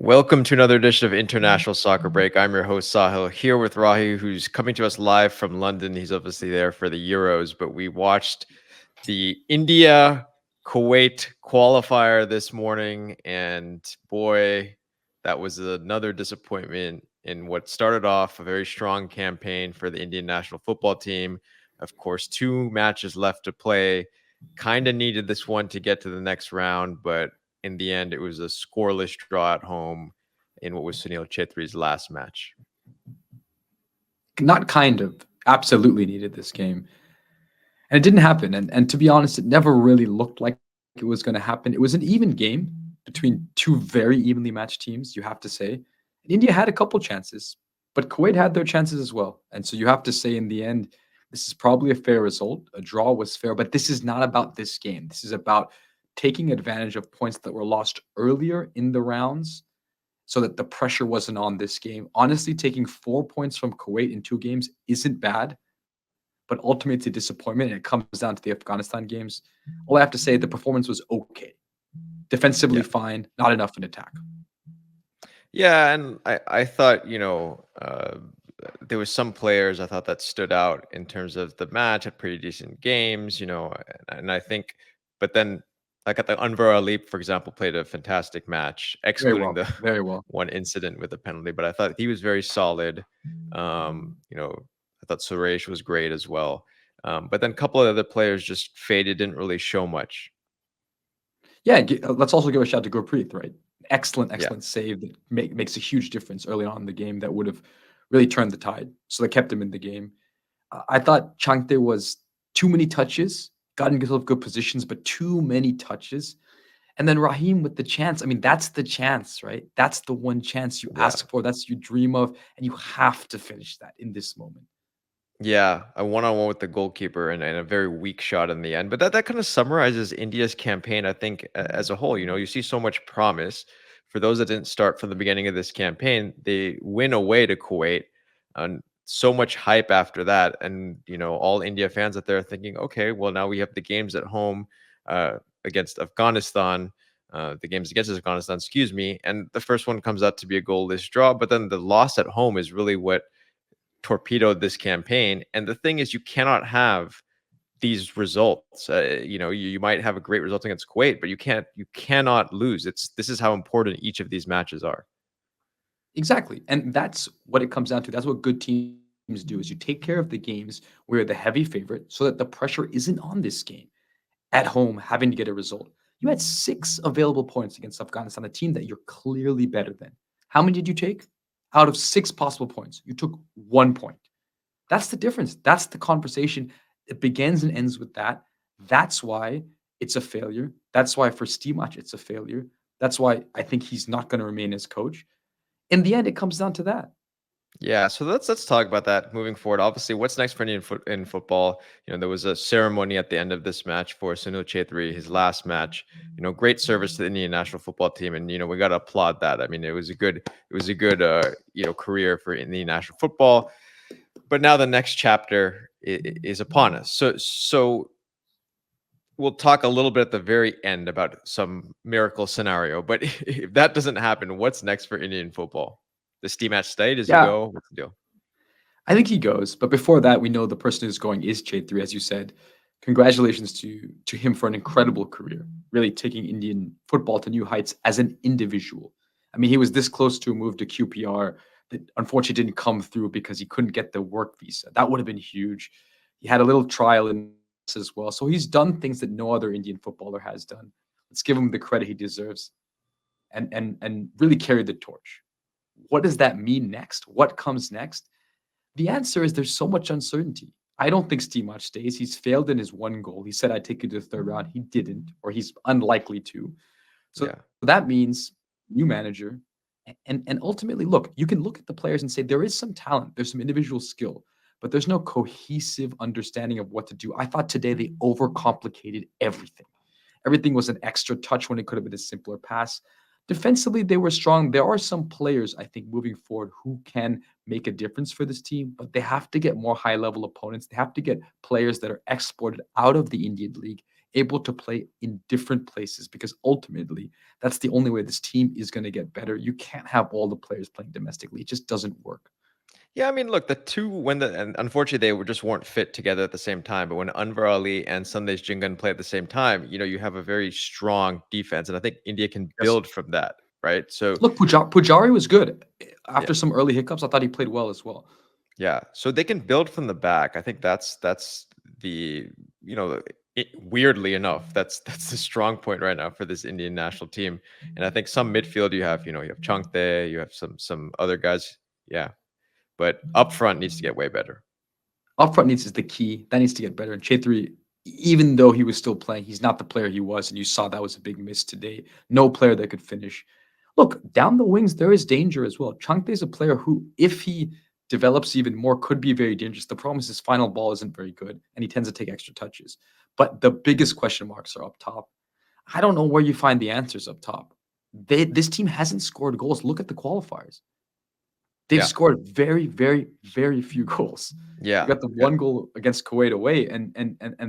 Welcome to another edition of International Soccer Break. I'm your host, Sahil, here with Rahi, who's coming to us live from London. He's obviously there for the Euros, but we watched the India Kuwait qualifier this morning, and boy, that was another disappointment in what started off a very strong campaign for the Indian national football team. Of course, two matches left to play. Kind of needed this one to get to the next round, but in the end, it was a scoreless draw at home in what was Sunil Chetri's last match. Not kind of, absolutely needed this game. And it didn't happen. And to be honest, it never really looked like it was going to happen. It was an even game between two very evenly matched teams, you have to say. And India had a couple chances, but Kuwait had their chances as well. And so you have to say in the end, this is probably a fair result. A draw was fair, but this is not about this game. This is about taking advantage of points that were lost earlier in the rounds so that the pressure wasn't on this game. Honestly, taking 4 points from Kuwait in 2 games isn't bad, but ultimately it's a disappointment, and it comes down to the Afghanistan games. All I have to say, the performance was okay. Defensively fine, not enough in attack. Yeah, and I thought, there was some players I thought that stood out in terms of the match, had pretty decent games, and I think, but then like at the Anwar Ali, for example, played a fantastic match, Very excluding well, the very well. one incident with the penalty, but I thought he was very solid. I thought Suresh was great as well. But then a couple of other players just faded, didn't really show much. Yeah, let's also give a shout to Gurpreet, right? Excellent, Yeah. excellent save that makes a huge difference early on in the game that would have really turned the tide. So they kept him in the game. I thought Changte was too many touches, got in himself good positions, but too many touches. And then Raheem with the chance. I mean, that's the chance, right? That's the one chance you Yeah. ask for. That's you dream of, and you have to finish that in this moment. Yeah, a one-on-one with the goalkeeper and a very weak shot in the end. But that kind of summarizes India's campaign, I think, as a whole. You see so much promise. For those that didn't start from the beginning of this campaign, they win away to Kuwait, and so much hype after that. And all India fans out there are thinking, okay, well now we have the games at home against Afghanistan. The games against Afghanistan, excuse me, and the first one comes out to be a goalless draw. But then the loss at home is really what torpedoed this campaign. And the thing is, you cannot have these results. You might have a great result against Kuwait, but you cannot lose. This is how important each of these matches are. Exactly. And that's what it comes down to. That's what good teams do is you take care of the games where you're the heavy favorite so that the pressure isn't on this game at home having to get a result. You had 6 available points against Afghanistan, a team that you're clearly better than. How many did you take? Out of 6 possible points, you took 1 point. That's the difference. That's the conversation. It begins and ends with that. That's why it's a failure. That's why for Stimac, it's a failure. That's why I think he's not going to remain as coach. In the end, it comes down to that. Yeah, so let's talk about that moving forward. Obviously, what's next for Indian in football? There was a ceremony at the end of this match for Sunil Chhetri, his last match. Great service to the Indian national football team, and we got to applaud that. I mean, it was a good career for Indian national football. But now the next chapter is upon us. So we'll talk a little bit at the very end about some miracle scenario. But if that doesn't happen, what's next for Indian football? The Stimac stay? Does he Yeah, go? What's the deal? I think he goes. But before that, we know the person who's going is Chhetri, as you said. Congratulations to him for an incredible career, really taking Indian football to new heights as an individual. I mean, he was this close to a move to QPR that unfortunately didn't come through because he couldn't get the work visa. That would have been huge. He had a little trial in as well. So he's done things that no other Indian footballer has done. Let's give him the credit he deserves and really carry the torch. What does that mean next? What comes next? The answer is there's so much uncertainty. I don't think Stimac stays. He's failed in his one goal. He said, I'd take you to the third round. He didn't, or he's unlikely to. So Yeah. that means new manager. And ultimately, look, you can look at the players and say there is some talent, there's some individual skill, but there's no cohesive understanding of what to do. I thought today they overcomplicated everything. Everything was an extra touch when it could have been a simpler pass. Defensively, they were strong. There are some players, I think, moving forward who can make a difference for this team, but they have to get more high level opponents. They have to get players that are exported out of the Indian League able to play in different places, because ultimately that's the only way this team is going to get better. You can't have all the players playing domestically. It just doesn't work. Yeah, I mean, look, the two when the and unfortunately they were just weren't fit together at the same time. But when Anwar Ali and Sandesh Jingan play at the same time, you have a very strong defense, and I think India can Yes. build from that, right? So Look, Pujari was good. yeah, After some early hiccups, I thought he played well as well. yeah. So they can build from the back. I think that's the weirdly enough, that's the strong point right now for this Indian national team. And I think some midfield you have Changte, you have some other guys, yeah. But up front needs to get way better. Up front needs is the key. That needs to get better. And CHHETRI, even though he was still playing, he's not the player he was. And you saw that was a big miss today. No player that could finish. Look, down the wings, there is danger as well. Changte is a player who, if he develops even more, could be very dangerous. The problem is his final ball isn't very good, and he tends to take extra touches. But the biggest question marks are up top. I don't know where you find the answers up top. This team hasn't scored goals. Look at the qualifiers. They've Yeah, scored very, very, very few goals. They yeah. got the one goal against Kuwait away, and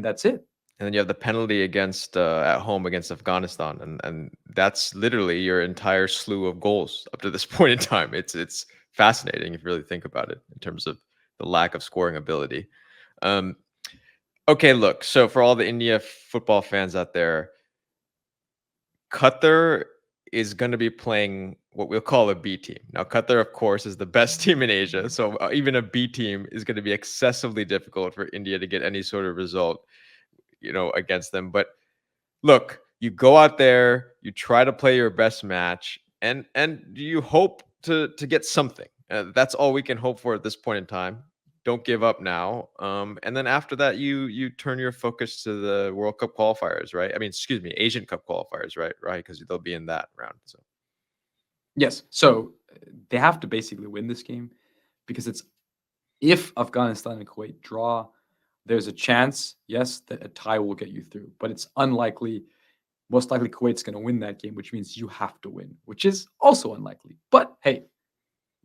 that's it. And then you have the penalty against at home against Afghanistan, and that's literally your entire slew of goals up to this point in time. It's fascinating if you really think about it in terms of the lack of scoring ability. Um, okay, look. So for all the India football fans out there, Qatar is going to be playing what we'll call a B team. Now, Qatar, of course, is the best team in Asia, so even a B team is going to be excessively difficult for India to get any sort of result, against them. But look, you go out there, you try to play your best match, and you hope to get something. That's all we can hope for at this point in time. Don't give up now. And then after that, you turn your focus to the World Cup qualifiers, right? I mean, excuse me, Asian Cup qualifiers, right? Right, because they'll be in that round. So Yes. So they have to basically win this game, because it's if Afghanistan and Kuwait draw, there's a chance, yes, that a tie will get you through, but it's unlikely. Most likely, Kuwait's going to win that game, which means you have to win, which is also unlikely. But hey,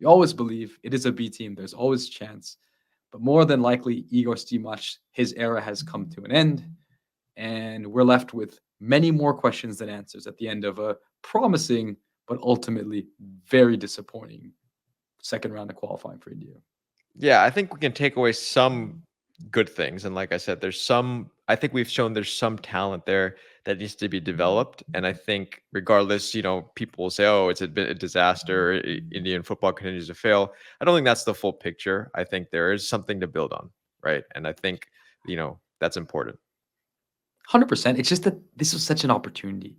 you always believe it is a B team. There's always chance. But more than likely, Igor Stimac, his era has come to an end. And we're left with many more questions than answers at the end of a promising, but ultimately very disappointing second round of qualifying for India. yeah, I think we can take away some good things. And like I said, I think we've shown there's some talent there that needs to be developed. And I think regardless, people will say, oh, it's been a disaster. Indian football continues to fail. I don't think that's the full picture. I think there is something to build on. Right. And I think, that's important. 100%. It's just that this was such an opportunity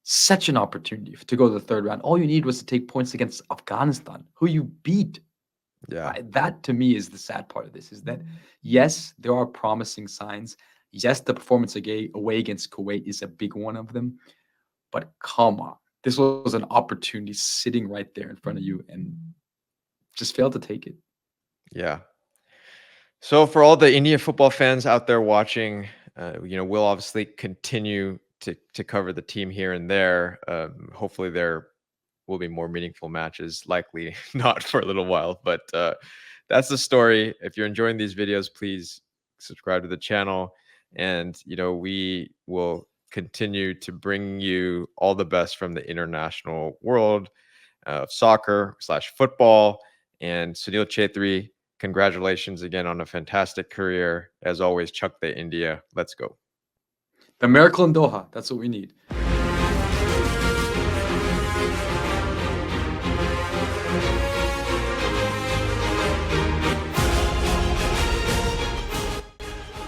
to go to the third round. All you need was to take points against Afghanistan, who you beat. Yeah. That to me is the sad part of this, is that yes, there are promising signs. Yes, the performance away against Kuwait is a big one of them. But come on, this was an opportunity sitting right there in front of you, and just failed to take it. Yeah. So for all the India football fans out there watching, we'll obviously continue to cover the team here and there. Hopefully there will be more meaningful matches, likely not for a little while, but that's the story. If you're enjoying these videos, please subscribe to the channel, and we will continue to bring you all the best from the international world of soccer/football. And Sunil Chhetri, congratulations again on a fantastic career. As always, Chuck the India. Let's go. The miracle in Doha. That's what we need.